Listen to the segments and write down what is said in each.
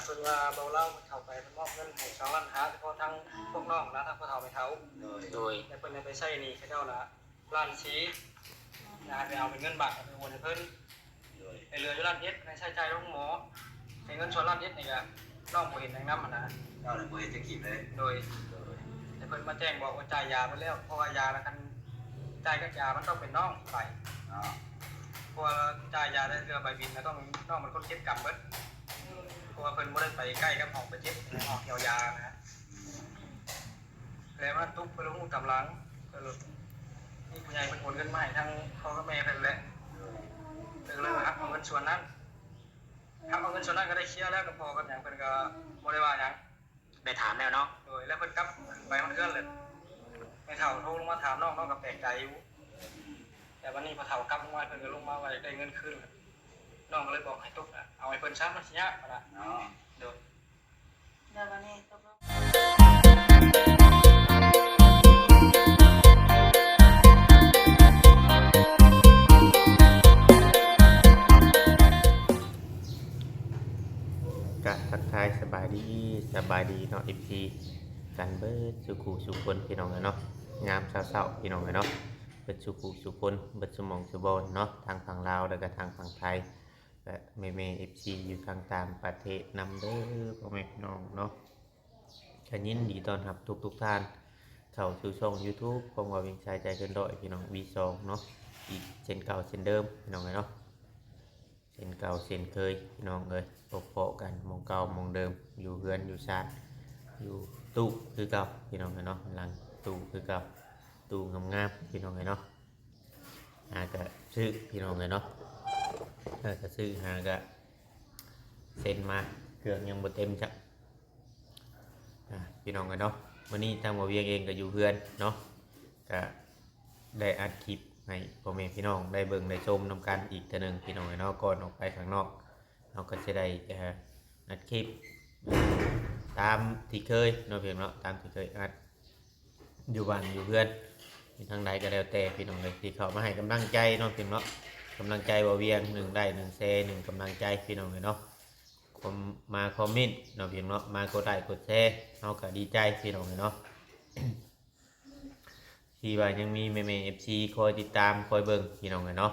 ส่วนว่าเบาเล่าเข้าไปมันมอบเงินให้2 ล้านหาเฉพาะทั้งพวกน้องนะทั้งพ่อเฒ่าแม่เฒ่าโดยแต่เพิ่นไปใช้หนี้เขาเจ้าละล้าน4นะไปเอาเป็นเงินบาทไปโอนให้เพิ่นไอ้เหลืออยู่ล้าน7ในใช้จ่ายโรงหมอไอ้เงินส่วนล้าน7นี่ก็น้องบ่เห็นดังนำหั่นนะน้องบ่เห็นจะคิดเลยโดยแต่เพิ่นมาแจ้งบอกว่าจ่ายยาไปแล้วเพราะว่ายาละกันจ่ายกับยามันต้องเป็นน้องไปเพราะว่าจ่ายยาได้เรือใบบินก็ต้องน้องมันคนเก็บกรรมเบิดเพราะว่าเพิ่นบ่ได้ไปใกล้กับห้องไปเจ็บห้องเกี่ยวยานะแล้วมันทุกข์ไปลงกำลังก็เลยนี่ผู้ใหญ่เป็นคนเงินมาให้ทั้งพ่อกับแม่เพิ่นแหละเลยครับเอาเงินส่วนนั้นครับเอาเงินส่วนนั้นก็ได้เคลียร์แล้วกับพ่อกับหยังเพิ่นก็บ่ได้ว่าหยังได้ถามแล้วเนาะโดยแล้วเพิ่นกลับไปมันเกินเลยแม่เฒ่าโทรลงมาถามน้องก็แปลกใจอยู่แต่วันนี้พอเฒ่ากลับลงมาเพิ่นก็ลงมาว่าได้เงินคืนน้องก็เลยบอกให้ตุ๊กเอาให้เพิ่นซ้ำมันสิยากปะล่ะเนาะโดยแล้ววันนี้ตกลงทักทายสบายดีเนาะ FP กันเบิดสุขุสุคนพี่น้องเนาะงามเศร้าๆพี่น้องเนาะเบิดสุขุสุคนเบิดสมองสุบอนเนาะทางฝั่งลาวแล้วก็ทางฝั่งไทยและแม่ FC อยู่ทางต่างประเทศนำเด้อพ่อแม่พี่น้องเนาะยินดีต้อนรับทุกท่านเข้าสู่ช่อง YouTube ของว่าวิ่งชายใจเกินร้อยพี่น้อง V2 เนาะอีกเช่นเก่าเช่นเดิมพี่น้องเนาะเช่นเก่าเช่นเคยพี่น้องพบกันมองเก่ามองเดิมอยู่เฮือนอยู่ชาติอยู่ตู้คือเก่าพี่น้องเนาะหลังตู้คือเก่าตู้งามๆพี่น้องเนาะหากะซื้อพี่น้องเนาะก็ซื้อหากะเซ็นมาเครื่องยังบ่เต็มจ้ะพี่น้องเนาะวันนี้ทางบ่เวียงเองก็อยู่เฮือนเนาะก็ได้อัดคลิปให้พ่อแม่พี่น้องได้เบิ่งได้ชมนำกันอีกเทื่อนึงพี่น้องเนาะก่อนออกไปข้างนอกเราก็จะได้อัดคลิปตามที่เคยเนาะพี่น้องเนาะตามที่เคยอัดอยู่บ้านอยู่เพื่อนทางใดก็แล้วแต่พี่น้องเลยที่เขามาให้กำลังใจเนาะพี่น้องเนาะกำลังใจบ่เวียง1ได้1แชร์1กำลังใจพี่น้องเลยเนาะมาคอมเมนต์เนาะพี่น้องเนาะมากดไลค์กดแชร์เราก็ดีใจพี่น้องเลยเนาะที่ว่ายังมีแม่ FC คอยติดตามคอยเบิ่งพี่น้องเลยเนาะ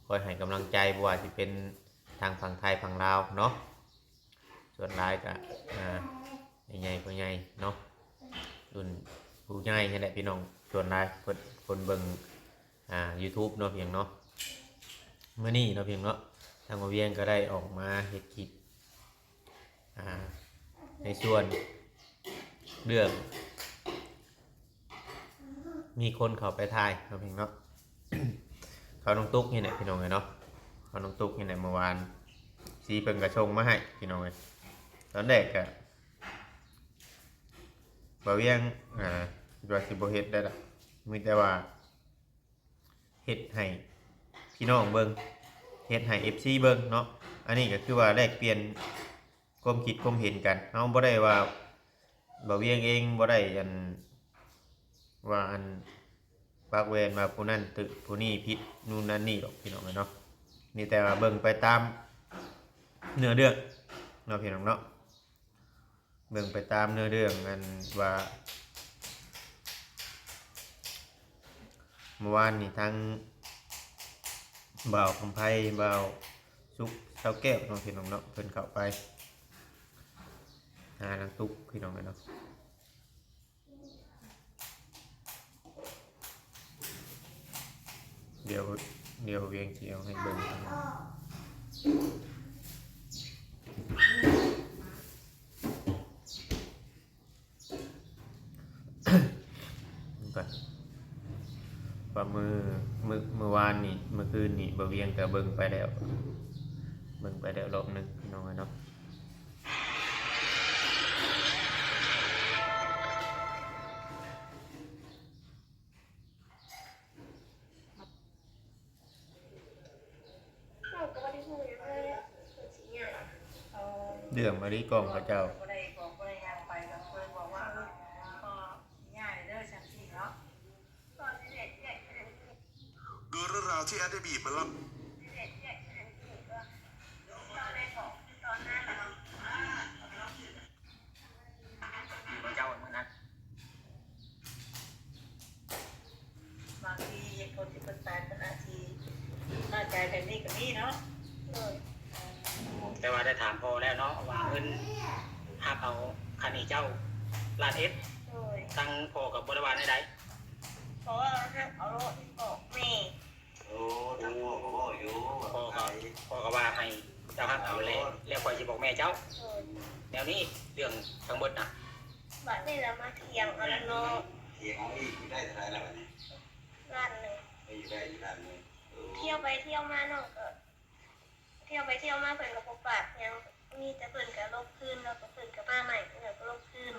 คอยให้กำลังใจบ่ว่าสิเป็นทางฝั่งไทยฝั่งลาวเนาะส่วนรายก็ใหญ่ผู้ใหญ่เนาะรุ่นผู้ใหญ่นี่แหละพี่น้องส่วนรายคนเบิ่งYouTube เนาะเพียงเนาะเมื่อนี้เนาะเพียงเนาะทางมาเวียงก็ได้ออกมาเฮ็ดคลิปในส่วนเรื่องมีคนเข้าไปถ่ายเนาะเพียงเนาะ เขาน้องตุ๊กนี่แหละพี่น้องเนาะเขาน้องตุ๊กนี่แหละเมื่อวานซีเพิ่นกระชงมาให้พี่น้องตอนแรกก็บ่เวียงว่าสิบ่เฮ็ดได้ล่ะมีแต่ว่าเฮ็ดให้พี่น้องเบิ่งเฮ็ดให้ FC เบิ่งเนาะอันนี้ก็คือว่าแลกเปลี่ยนความคิดความเห็นกันเฮาบ่ได้ว่าบ่เวียงเองบ่ได้ว่าปากเวรมาผู้นั้นตึผู้นี้ผิดนู่นนั่นนี่หรอกพี่น้องเนาะนี่แต่ว่าเบิ่งไปตามเนื้อเรื่องเนาะพี่น้องเนาะเบิ่งไปตามเนื้อเรื่องกันว่าเมื่อวานนี่ทั้งบ่าวคำไพบ่าวสุกเช้าแก้วเนาะพี่น้องเนาะเพิ่นเข้าไปหานางตุ๊กพี่น้องเนาะเดี๋ยวเวียงเจียวให้เบิ่งกันว่าเมื่อวานนี่เมื่อคืนนี่บ่เวียงก็เบิ่งไปแล้วรอบนึงพี่น้องเนาะเรื่องมาดีกองพระเจ้าดูเรื่องราวที่แอดได้บีบมาแล้ว ถามพ่อแล้วเนาะว่าเงินหักเอาคันนี้เจ้าลาดเอส โดย ตั้งพ่อกับบริวารใด เพราะว่าเอารถออกแม่ โอ้ทั้งพ่อก็บ่อยู่ ๆพ่อก็ว่าให้เจ้าหักเอาแล้วคอยสิบอกแม่เจ้า โดย แนวนี้เรื่องทั้งหมดนะ บัดนี้เรามาเที่ยงเอาละเนาะ เถียงของอีกอยู่ได้เท่าไหร่แล้วบัดนี้ ร้านหนึ่ง ไปอยู่ได้อยู่ด้านนึง เที่ยวไปเที่ยวมาน้องก็เที่ยวไปเที่ยวมาเพิ่นก็บ่ปากยังมีแต่เพิ่นก็ลบคืนแล้วก็เพิ่นก็มาใหม่เพิ่นก็ลบคืน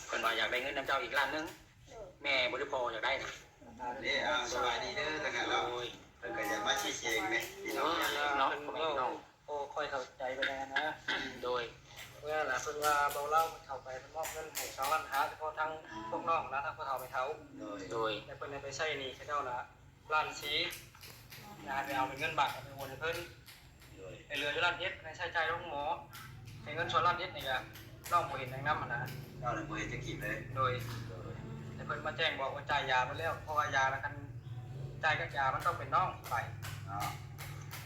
คนว่าอยากได้เงินน้ำเจ้าอีกล้านนึง โดย แม่บริพออยากได้นะ นี่สบายดีเด้อทั้งนั้นแล้ว โอ้ย เพิ่นก็อยากมาชี้แจงแม่พี่น้ เนา อง ะเนาะพ่อแม่พี่น้อง โอ้ค่อยเข้าใจไปแล้วนะ โดย เมื่อหลานเพิ่นว่าเบาเล่ามันเข้าไปมันมอบเงินให้2ล้านหาเฉพาะทั้งพวกน้องนะทั้งผู้เฒ่าไม่เฒ่า โดย โดย แต่เพิ่นไปใช้หนี้เขาเจ้าละล้านสีนะไปเอาเป็นเงินบาทเอาไปโอนให้เพิ่น โดย ไอ้เรืออยู่ล้านเอ็ดในใช้จ่ายโรงหมอไอ้เงินส่วนล้านเอ็ดนี่ก็น้องบ่เห็นดังนำหั่นนะ เจ้าเลยบ่เห็นจะกินเลย โดยแต่เพิ่นมาแจ้งบอกว่าจ่ายยาไปแล้วเพราะว่ายาละกันจ่ายกับยามันต้องเป็นน้องไป เนาะ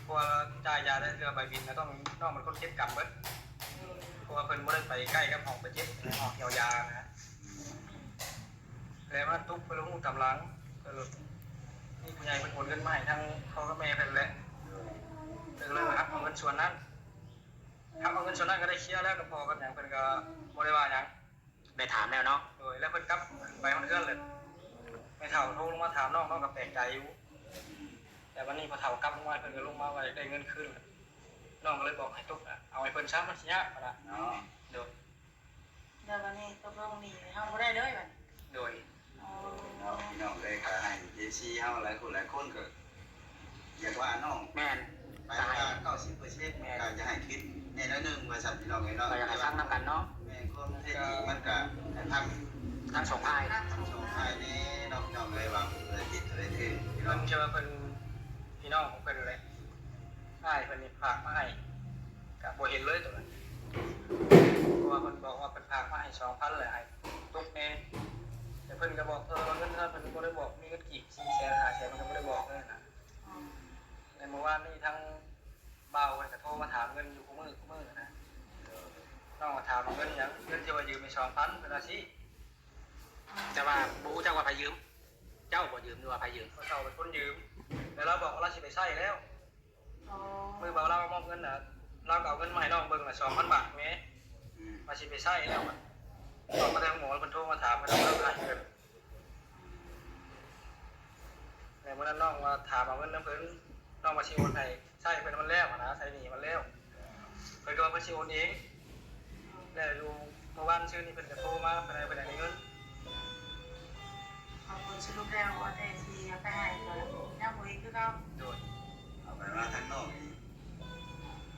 เพราะว่าจ่ายยาได้เรือใบบินก็ต้องน้องมันคนเก็บกรรมเบิดเพราะว่าเพิ่นบ่ได้ไปใกล้กับห้องไปเจ็บห้องเกี่ยวยานะ แล้วมันทุกไปลงกำลังก็เลยนี่ผู้ใหญ่เป็นคนเงินมาให้ทั้งพ่อกับแม่เพิ่นแหละเลยครับเอาเงินส่วนนั้นครับเอาเงินส่วนนั้นก็ได้เคลียร์แล้วกับพ่อกับหยังเพิ่นก็บ่ได้ว่าหยัง ได้ถามแล้วเนาะ โดยแล้วเพิ่นกลับไปมันเอื้อนเลยแม่เฒ่าโทรลงมาถามน้องน้องก็แปลกใจอยู่แต่วันนี้พอเฒ่ากลับลงมาเพิ่นก็ลงมาว่าได้เงินคืนน้องก็เลยบอกให้ตุ๊กเอาให้เพิ่นซ้ำมันสิยากนะ เนาะ โดย เดี๋ยววันนี้ตกลงนี่เฮาบ่ได้เลยบัด โดย อ๋อ เนาะพี่น้องเลยก็ให้ JC เฮาหลายคนก็อยากว่าน้อง แม่น ไปว่า90%ก็จะให้คิดแน่ละนึงว่าซั่นพี่น้องเอ้ยเนาะ ก็อยากให้ฟังนำกันเนาะ แม่คนเฮ็ดดีมันก็ให้ทำ ทั้งสองฝ่าย สองฝ่ายนี้น้องเลยว่าเลยผิดเลยถือพี่น้ เพิ่ อง นเชื่อว่าเพิ่นพี่น้องของเพิ่นเลยให้เพิ่นนี่ฝากมาให้ก็บ่เห็นเลยตัวนั้น เพราะว่าเพิ่นบอกว่าเพิ่นพากมาให้ 2,000 เลยให้ตุกแน่แต่เพิ่นก็บอกว่าเงินเท่าเพิ่นบ่ได้บอกมีเงินกี่400,000 500,000มันก็บ่ได้บอกเลยนะในเมื่อวานนี้ทั้งบ่าวเพิ่นก็โทรมาถามเงินอยู่คู่มื้อนะน้องก็ถามว่าเงินหยังเงินที่ว่ายืมไป 2,000 เพิ่นว่าสิ แต่ว่าบ่รู้จักว่าใครยืม เจ้าบ่ยืมหรือว่าใครยืม เขาเฒ่าเป็นคนยืมแต่เราบอกว่าเราสิไปใช้แล้ว อ๋อ มื้อบ่าวเรามอบเงินน่ะเราก็เอาเงินมาให้น้องเบิ่งน่ะ 2,000 บาทแหมว่าสิไปใช้แล้วอะตอนมาทางหมอเพิ่นโทรมาถามเพิ่นว่าเราให้เพิ่นแต่เมื่อนั้นน้องว่าถามเอาเงินน้ำเพิ่นน้องมาสิโอนให้ใช้เพิ่นมันแล้วนะใช้หนี้มันแล้วเพิ่นก็ว่าเพิ่นสิโอนเองแล้วอยู่เมื่อวานชื่อนี้เพิ่นก็โทรมาเพิ่นให้เพิ่นได้เงิน เอาผลสรุปแล้วว่าได้สิเอาไปให้ก็ยังบ่เห็นคือเก่า โดย เอาไปว่าทางนอกนี่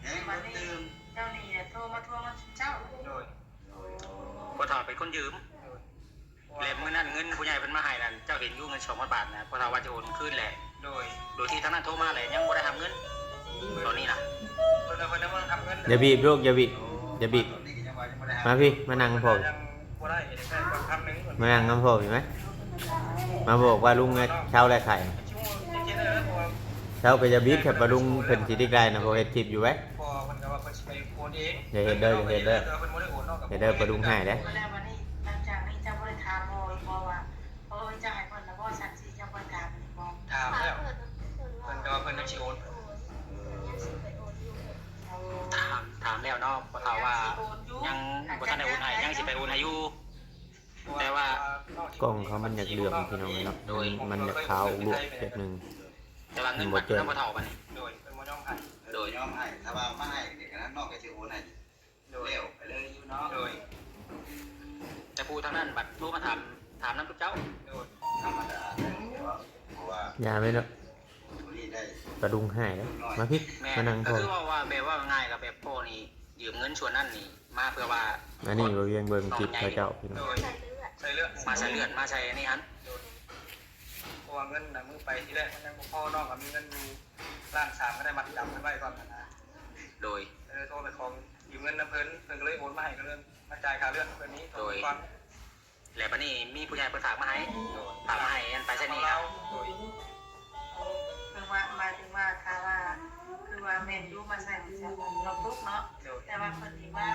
เฮ้ย วั มัน น นี้ ตื่น เจ้านี่โทรมาทวงเงินเจ้า โดย พอถามเป็นคนยืม โดย แล้วมื้อนั้นเงินผู้ใหญ่เพิ่นมาให้นั่นเจ้าเห็นอยู่เงิน2,000 บาทนะพอถามว่าจะโอนคืนแหละ โดย โดยที่ทางนั้นโทรมาแหละยังบ่ได้ทำเงินตอนนี้นะ เพิ่นเอาเพิ่นมาทำเงิน อย่าบีบลูกอย่าบีบอย่าบีบ นี่ก็ยังว่ายังบ่ได้หา มาพี่มานั่งพ่อ ยังบ่ได้ได้แค่ก่อนคำนึง มานั่งน้ำพ่อเห็นไหมมาบอกว่าลุงเนี่ยเช่าได้ไข่ ชั่วโมงจริงๆเลยนะเพราะว่า เช่าไปจะบีบแค่ปลาลุงเพิ่นสิได้ได้นะพอเฮ็ดคลิปอยู่ไว้ พอเพิ่นก็ว่าเพิ่นสิไปโอนเอง อย่าเฮ็ดเด้ออย่าเฮ็ดเด้อ เพิ่นบ่ได้โอนนอกกับ เฮ็ดเด้อปลาลุงให้เด้อ แล้ววันนี้หลังจากนี้เจ้าบ่ได้ถามบ่อีกบ่ว่าเพราะว่าเจ้าให้เพิ่นแล้วบ่สั่งสิเจ้าบ่ถามอีกบ่ ถามแล้วเพิ่นก็ว่าเพิ่นจะสิโอน ถามแล้วเนาะพอถามว่ายังบ่ทันได้โอนให้ยังสิไปโอนให้อยู่ แต่ว่า กล้องเขามันอยากเหลื่อมพี่น้องเนาะมันอยากขาวลูกเด็กนึง แต่ว่าเงินบัตรนำบ่เท่ากันนี่ โดยเพิ่นบ่ยอมให้ โดยยอมให้ถ้าว่ามาให้เด็กนั้นนอกก็สิโอนให้ โดย เร็วไปเลยอยู่เนาะ โดย แต่ผู้ทางนั้นบัตรโทรมาถามนำทุกเจ้า โดย ธรรมดาเพราะว่า อย่าไหม่เนาะ ผู้นี้ได้ ปลาลุงให้เด้อมาพี่ แม่ มานั่ง ก็ พ่อ คือว่าแบบว่าง่ายกับแบบพ่อนี่ยืมเงินส่วนนั้นนี่มาเพื่อว่า อันนี้บ่เวียงเบิ่งคลิปเขาเจ้าพี่น้อง โดยใส่เลือด มาใช้เลือดมาใช้นี่ฮัน เพราะว่าเงินน่ะมึงไปที่แรกมันยังบ่พอนอกก็มีเงินอยู่ล้าน3ก็ได้มัดจำไว้ก่อนนะ โดย โทรไปของยืมเงินน้ำเพิ่นเพิ่นก็เลยโอนมาให้ก็เลยมาจ่ายค่าเลือดเพิ่นนี้ก่อน แล้วบัดนี้มีผู้ใหญ่เพิ่นฝากมาให้ โดย ฝากมาให้อันไปใช้นี่ เรา นะ โดย คือว่าหมายถึงว่าถ้าว่าคือว่าแม่ ม่นอยู่มาใส่เราทุกเนาะแต่ว่าคนที่มา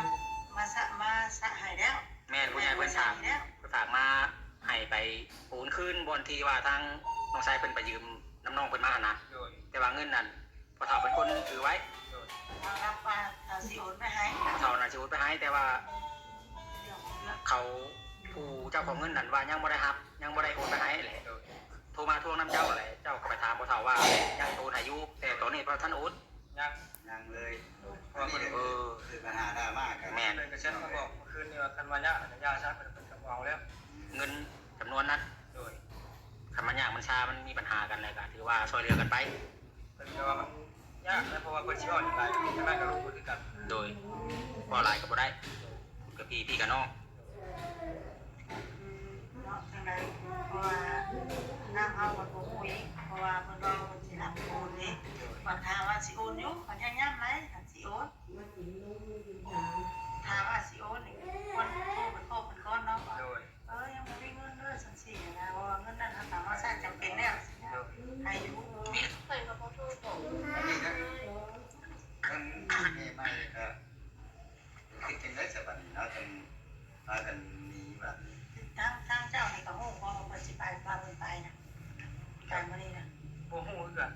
สะหายแล้ว แม่นผู้ใหญ่เพิ่นฝากมาให้ไปปูนขึ้นบนที่ว่าทางน้องชายเพิ่นไปยืมน้ำน้องเพิ่นมาหั่นนะแต่ว่าเงินนั้นพ่อเฒ่าเป็นคนถือไว้ เรารับว่าเราสิโอนไปให้ พ่อเฒ่าน่ะสิโอนไปให้แต่ว่าเขาผู้เจ้าของเงินนั้นว่ายังบ่ได้รับยังบ่ได้โอนไปให้แหละโทรมาทวงน้ำเจ้าอะไรเจ้าก็ไปถามพ่อเฒ่าว่ายังโอนให้อยู่แต่ตอนนี้พ่อท่านโอนยังเลยเพราะว่าเพิ่นคือปัญหาดราม่ากัน แม่น เพิ่นก็เช็ดมาบอกเมื่อคืนนี่ว่าคันว่ายะยาซะเพิ่นก็เอาแล้ว เงินจำนวนนั้นโดยคันมันยากมันช้ามันมีปัญหากันอะไรก็ถือว่าช่วยเหลือกันไป เพิ่นก็ว่ามันยากนะเพราะว่าเพิ่นสิเอาอย่างไรก็ได้ก็ลงมือกัน โดยบ่หลายก็บ่ได้กับพี่กับน้อง เนาะจังไดเพราะว่าน้ำเอากับบ่ฮู้อีกเพราะว่าเพิ่นรอเพิ่นสิรับโอนนี่ว่าถามว่าสิโอนอยู่ก็ยังย้ำไหมสิโอนถามว่าสิโอนนี่คนโทรเป็นคนเนาะ โดย ยังไม่ได้เงินด้วยสันสี่นะว่าเงินนั้นถามว่าใช่จำเป็นแล้วใครอยู่ เพิ่นก็บ่โทรบอก อันนี้ทั้งนี่ไม่ก็คิดถึงได้สักวันเนาะจนพากันมีแบบ ทางเจ้าในกระหูว่ามันสิไปพาเพิ่นไปนะการมานี่นะ บ่ฮู้คือกัน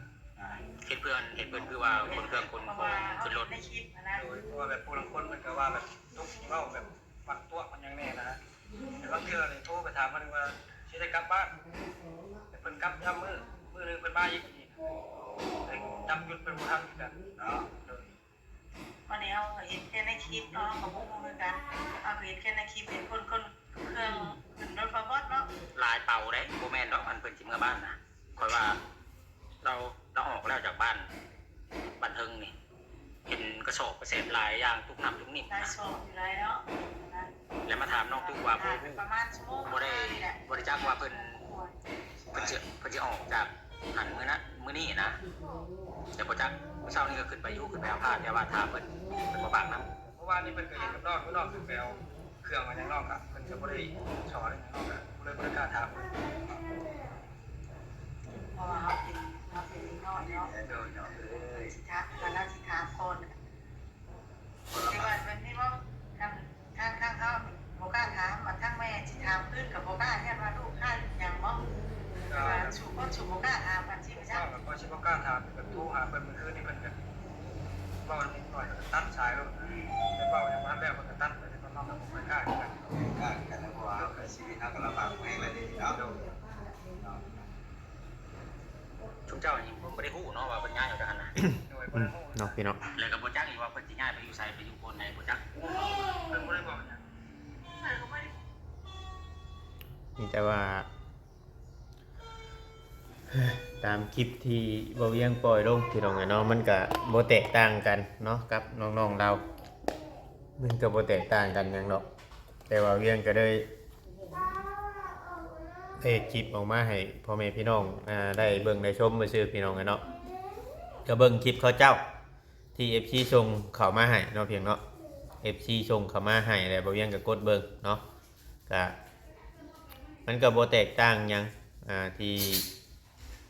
เห็นเพื่อนคือว่าคนเครื่องคน เพราะ ค ว่าน ขึ้นรถ ในคลิปนะ โดยเพราะว่าแบบผู้ลางคนมันก็ว่าแบบทุกเว้าแบบปักตัวมันยังแน่นะฮะแต่บางเทื่อนี่โทรไปถามมันว่าสิได้กลับบ้านแต่เพิ่นกลับยามมื้อนึงเพิ่นมาอีกแต่จำหยุดเพิ่นบ่ทันอีกกัน เนาะ โดย วันนี้เอาเห็นแค่ในคลิปเนาะกับพวกมึงกันเอาเห็นแค่ในคลิปเห็นคนเครื่องขึ้นรถประบดเนาะ ลายเป่าได้โบแมนเนาะมันเพิ่นสิเมื่อบ้านนะคอยว่าเราออกแล้วจากบ้านบันเทิงนี่เห็นกระสอบกระเสบหลายอย่างทุกน้ำทุกนิ่ม นาย นะ สอบอยู่ไรเนาะ แล้วมาถามน้องตุ๊กว่าโบ ประมาณชั่วโมง บ่ได้จักว่าเพิ่นสิออกจากหันมื้อนี้นะแต่บ่จักเช้านี้ก็ขึ้นไปอยู่ขึ้นไปเอาผ้าแต่ว่าถามเพิ่นบ่ปากน้ำ เพราะว่านี่เพิ่นก็เห็นกับนอกคือแปลวเครื่องมาจากนอกอ่ะเพิ่นก็บ่ได้สอนอย่างนอกอ่ะเลยบ่ได้กล้าถาม เพราะว่าเขาเป็นน้อยเนาะ โดยเนาะเลย สิทาคณะสิทาคนในวันวันนี้ว่าทางเขาโบก้าถามมาทั้งแม่สิทามขึ้นกับโบก้าเนี่ยว่าลูกข้าอย่างมั้งสูบโบก้าถามกันสิไม่ใช่ ก็พอสิบ่กล้าถามก็โทรหาเพิ่นเมื่อคืนนี่เพิ่นก็เว้านิดหน่อยก็ตัดสายแล้วแต่เว้าอย่างนั้นแล้วมันก็ตัดไปแต่นอกก็บ่กล้ากัน กล้ากันแล้วเพราะว่าชีวิตเราก็ลำบากแห้งเลยทีเนาะ ชุมเจ้านี่ผมบ่ได้ฮู้เนาะว่าเพิ่นย้ายออกจากหันนะ โดยบ่ได้ฮู้ เนาะพี่เนาะ แล้วก็บ่จักอีกว่าเพิ่นสิย้ายไปอยู่ไสไปอยู่คนไหนบ่จัก เพิ่นบ่ได้บอกหยัง นี่แต่ว่า ตามคลิปที่บ่เวียงปล่อยลงพี่น้องเนาะมันก็บ่แตกต่างกันเนาะกับน้องๆเรามันก็บ่แตกต่างกันหยังดอกแต่ว่าเวียงก็ได้คลิปออกมาให้พ่อแม่พี่น้องได้เบิ่งได้ชมซื่อพี่น้องเนาะก็เบิ่งคลิปเขาเจ้าที่ FC ส่งเข้ามาให้เนาะเพียงเนาะ FC ส่งเข้ามาให้แล้วบ่เวียงก็กดเบิ่งเนาะก็มันก็บ่แตกต่างหยังที่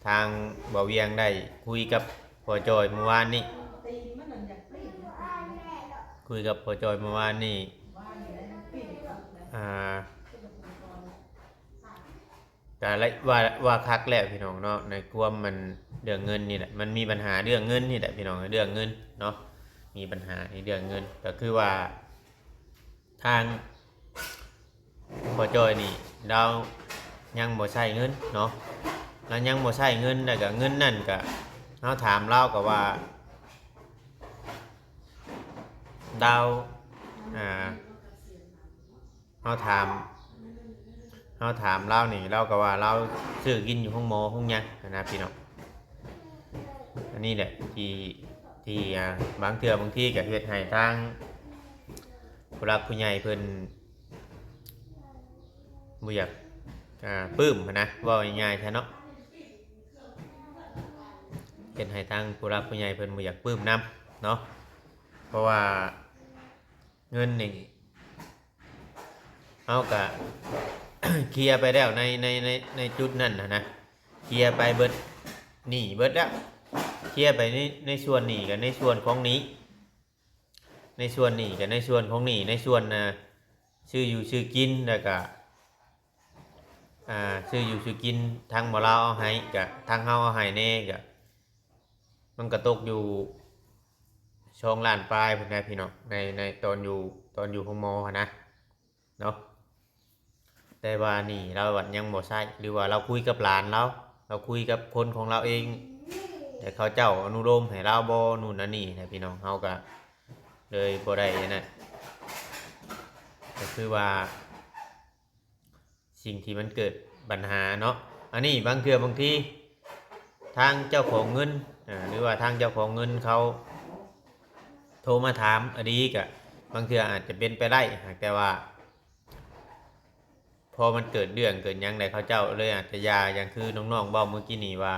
ทางบ่าวเวียงได้คุยกับพ่อจอยเมื่อวานนี้คุยกับพ่อจอยเมื่อวานนี้ก็ว่าคักแล้วพี่น้องเนาะในความมันเรื่องเงินนี่แหละมันมีปัญหาเรื่องเงินนี่แหละพี่น้องเรื่องเงินเนาะมีปัญหาในเรื่องเงินก็คือว่าทางพ่อจอยนี่เรายังบ่ใช้เงินเนาะแล้วยังบ่ใช้เงินแต่ก็เงินนั่นก็เฮาถามเราก็ว่าดาวเฮาถามเรานี่เราก็ว่าเราซื้อกินอยู่ห้องหมอห้องยังนะพี่น้องอันนี้แหละที่บางเทื่อบางทีก็เฮ็ดให้ทางผู้หลักผู้ใหญ่เพิ่นบ่อยากปลื้มนะว่าง่ายๆแท้เนาะเฮ็ดให้ทางผู้หลักผู้ใหญ่เพิ่นบ่อยากปลื้มนำเนาะเพราะว่าเงินนี่เฮาก็ เคลียร์ไปแล้วในจุดนั้นนะเคลียร์ไปเบิดหนี้เบิดแล้ว เคลียร์ไปในส่วนนี้กับในส่วนของนี้ในส่วนนี้กับในส่วนของนี้ในส่วนชื่ออยู่ชื่อกินแล้วก็ชื่ออยู่ชื่อกินทางบ่เราเอาให้กับทางเฮาเอาให้แน่ก็มันก็ตกอยู่2 ล้านปลายพุ่นแหละพี่น้องในตอนอยู่ของหมอนะเนาะแต่ว่านี่เรายังบ่ใช่หรือว่าเราคุยกับหลานเราคุยกับคนของเราเองแต่เขาเจ้าอนุโลมให้เราบ่นู่นนั่นนี่นะพี่น้องเฮาก็เลยบ่ได้นะก็คือว่าสิ่งที่มันเกิดปัญหาเนาะอันนี้บางเทื่อบางทีทางเจ้าของเงินหรือว่าทางเจ้าของเงินเขาโทรมาถามอดีกะบางเทื่ออาจจะเป็นไปได้แต่ว่าพอมันเกิดเรื่องเกิดยังไงเขาเจ้าเลยอาจจะยาอย่างคือน้องๆบอกเมื่อกี้นี้ว่า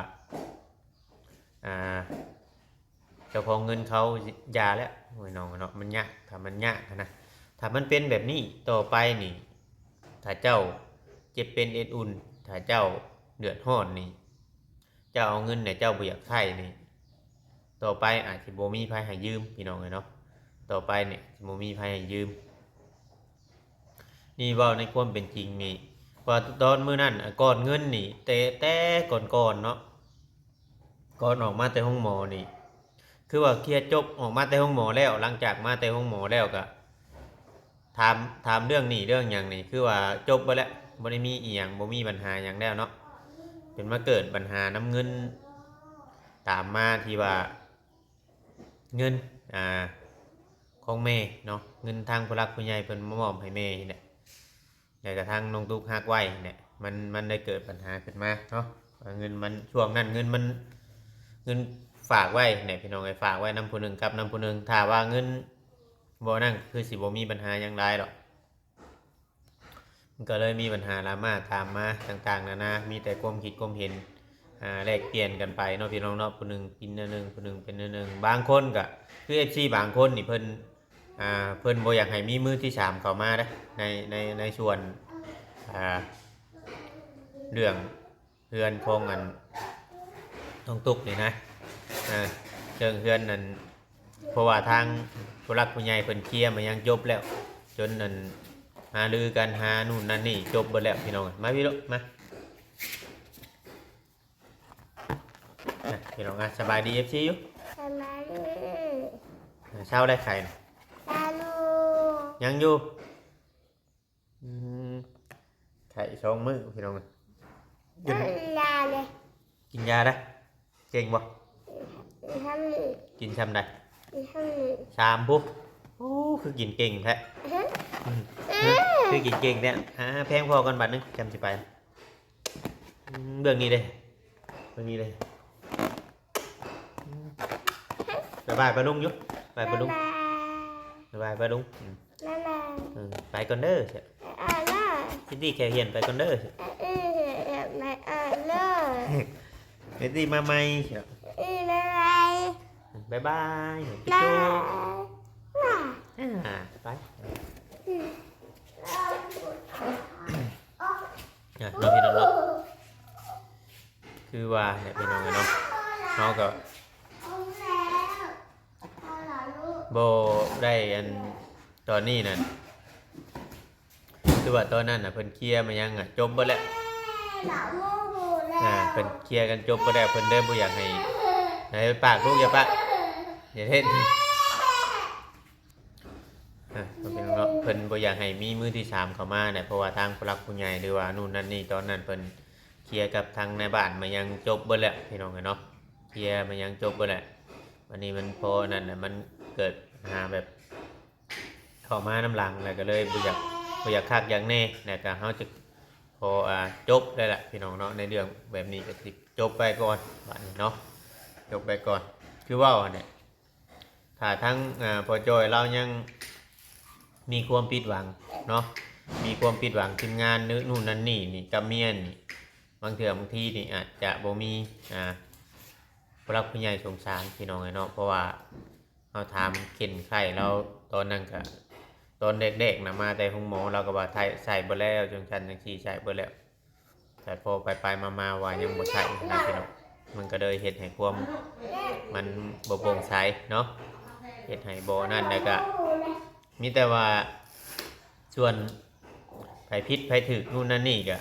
เจ้าของเงินเขายาแล้วโอ้ยน้องเนาะมันยากถ้ามันยากนะถ้ามันเป็นแบบนี้ต่อไปนี่ถ้าเจ้าเจ็บเป็นเอ็ดอุ่นถ้าเจ้าเดือดร้อนนี่เจ้าเอาเงินเนี่ยเจ้าบ่อยากใช้นี่ต่อไปอาจจะบ่มีไผให้ยืมพี่น้องเนาะต่อไปเนี่ยบ่มีไผให้ยืมนี่เว้าในความเป็นจริงนี่ว่าตอนมื้อนั้นก่อนเงินนี่แต่ก่อนเนาะก่อนออกมาแต่ห้องหมอนี่คือว่าเคลียร์จบออกมาแต่ห้องหมอแล้วหลังจากมาแต่ห้องหมอแล้วก็ถามเรื่องนี้เรื่องหยังนี่คือว่าจบไปแล้วบ่ได้มีอีหยังบ่มีปัญหาหยังแล้วเนาะเป็นมาเกิดปัญหาน้ำเงินตามมาที่ว่าเงินของแม่เนาะเงินทางผู้หลักผู้ใหญ่เพิ่นมอบให้แม่นี่แหละแล้วก็ทางน้องตุ๊กฮักไว้เนี่ยมันได้เกิดปัญหาขึ้นมาเนาะเงินมันช่วงนั้นเงินฝากไว้เนี่ยพี่น้องไอ้ฝากไว้นำผู้หนึ่งกับนำผู้หนึ่งถ้าว่าเงินบ่นั่นคือสิบ่มีปัญหาอย่างไรหรอกมันก็เลยมีปัญหาลามาตามมาต่างๆนานามีแต่ความคิดความเห็นแลกเปลี่ยนกันไปเนาะพี่น้องเนาะผู้หนึ่งกินอันนึงผู้หนึ่งเป็นอันนึงบางคนก็คือ FC บางคนนี่เพิ่นบ่อยากให้มีมือที่3เข้ามาเด้ในส่วนเรื่องเฮือนของอันต้องตุกนี่นะเชิงเฮือนนั่นเพราะว่าทางผู้หลักผู้ใหญ่เพิ่นเคลียร์มายังจบแล้วจนนั่นหาลือกันหานู่นนั่นนี่จบหมดแล้วพี่น้องมาพี่ลูกมาพี่น้องสบายดี FC อยู่ สบายดี เช้าได้ไข่นะ ตาลู ยังอยู่ไข่2 มื้อพี่น้องกิน ลาเลย กินยาได้เก่งบ่ ทำหนึ่ง กินซ้ำได้ ทำหนึ่ง 3ปุ๊บโอ้คือกินเก่งแท้คือกินเก่งแท้แพงพอกันบัดนึงจำสิไปเรื่องนี้เลยสบายปะลุงอยู่ไปปะลุงสบายปะลุง นั่นแหละ ไปก่อนเด้อเสีย ล่ะ ซิตี้แค่เฮียนไปก่อนเด้อเสีย ไม่เลย ซิตี้มาใหม่เสีย อะไร บ๊ายบายพี่ ล่ะ โจ ล่ะ ไปน้องพี่น้องเนาะคือว่าเนี่ยพี่น้องเนาะน้องก็โบได้อันตอนนี้นั่นคือว่าตอนนั้นน่ะเพิ่นเคลียร์มายังจบบ่แล้วเพิ่นเคลียร์กันจบบ่แล้วเพิ่นเด้บ่อยากให้ปากลูกอย่าปะอย่าเฮ็ดเพิ่นบ่อยากให้มีมือที่3เข้ามาเนี่ยเพราะว่าทางผู้หลักผู้ใหญ่หรือว่านู่นนั่นนี่ตอนนั้นเพิ่นเคลียร์กับทางในบ้านมายังจบเบิดแล้วพี่น้องเนาะเคลียร์มายังจบเบิดแล้ววันนี้มันพอนั่นน่ะมันเกิดหาแบบเข้ามาน้ำหลังแล้วก็เลยบ่อยากคักอย่างแน่แล้วก็เฮาจะพอจบได้แหละพี่น้องเนาะในเรื่องแบบนี้ก็สิจบไปก่อนบัดนี้เนาะจบไปก่อนคือว่าเนี่ยถ้าทั้งพอจอยเรายังมีความผิดหวังเนาะมีความผิดหวังทีมงานนู่นนั่นนี่กับเมียนี่บางเทื่อบางทีนี่อาจจะบ่มีผู้รักผู้ใหญ่สงสารพี่น้องเนาะเพราะว่าเราถามเข็นไข่เราตอนนั้นก็ตอนเด็กๆนะมาแต่ห้องหมอเราก็ว่าใส่บ่แล้วจังซั่นจังซี่ใส่บ่แล้วแต่พอไปๆมาๆว่ายังบ่ใช่นะพี่น้อง มันก็เลยเฮ็ดให้ความมันบ่โปร่งใสเนาะเฮ็ดให้บ่นั่นแล้วก็มีแต่ว่าส่วนไผผิดไผถูกนู่นนั่นนี่ก็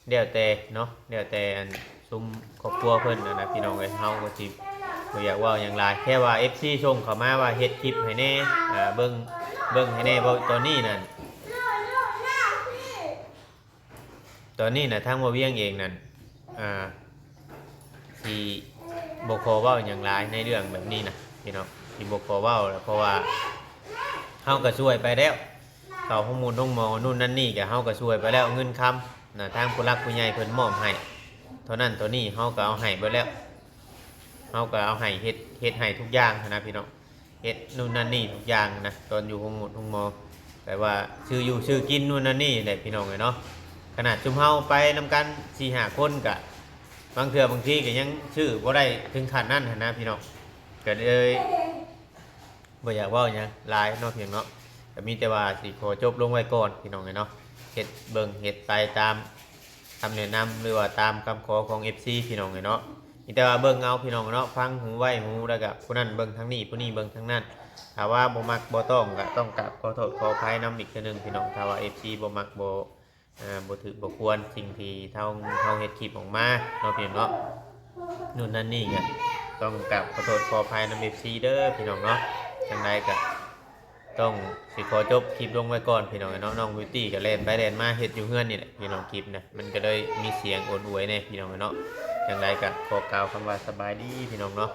แล้วแต่เนาะแล้วแต่อันซุมครอบครัวเพิ่นนะพี่น้องเอ้ยเฮาก็สิบ่อยากเว้าหยังหลายแค่ว่า FC ส่งเข้ามาว่าเฮ็ดคลิปให้แน่เบิ่งให้แน่บ่ตอนนี้นั่นทางบ่เวียงเองนั่นสิบ่ขอเว้าหยังหลายในเรื่องแบบนี้นะพี่น้องสิบ่ขอเว้าแล้วเพราะว่าเฮาก็ช่วยไปแล้วเข้าข้อมูลห้องหมอนู่นนั่นนี่ก็เฮาก็ช่วยไปแล้วเงินคำทางผู้หลักผู้ใหญ่เพิ่นมอบให้เท่านั้นตัวนี้เฮาก็เอาให้เบิดแล้วเฮาก็เอาให้เฮ็ดให้ทุกอย่างนะพี่น้องเฮ็ดนู่นนั่นนี่ทุกอย่างนะตอนอยู่ห้องหมอแต่ว่าชื่ออยู่ชื่อกินนู่นนั่นนี่แหละพี่น้องเอ้ยเนาะขนาดจุ่มเฮาไปนำกัน 4-5 คนก็บางเทื่อบางทีก็ยังชื่อบ่ได้ถึงขั้นนั้นนะพี่น้องก็เลยบ่อยากเว้าหยังหลายเนาะเพียงเนาะก็มีแต่ว่าสิขอจบลงไว้ก่อนพี่น้องเอ้ยเนาะเฮ็ดเบิ่งเฮ็ดไปตามคำแนะนำหรือว่าตามคำขอของ FC พี่น้องเอ้ยเนาะมีแต่ว่าเบิ่งเอาพี่น้องเนาะฟังหูไว้หูแล้วก็ผู้นั้นเบิ่งทางนี้ผู้นี้เบิ่งทางนั้นถ้าว่าบ่มักบ่ต้องก็ต้องกราบขอโทษขออภัยนำอีกเทื่อนึงพี่น้องถ้าว่า FC บ่มักบ่ถือบ่ควรสิ่งที่เฮาเฮ็ดคลิปออกมาเนาะพี่น้องเนาะนู่นนั่นนี่ก็ต้องกราบขอโทษขออภัยนำ FC เด้อพี่น้องเนาะจังไดก็ต้องสิขอจบคลิปลงไว้ก่อนพี่น้องเนาะน้องบิวตี้ก็เล่นไปเล่นมาเฮ็ดอยู่เฮือนนี่แหละพี่น้องคลิปนะมันก็เลยมีเสียงโอนอวยแน่พี่น้องเนาะจังไดก็ขอกล่าวคำว่าสบายดีพี่น้องเนาะ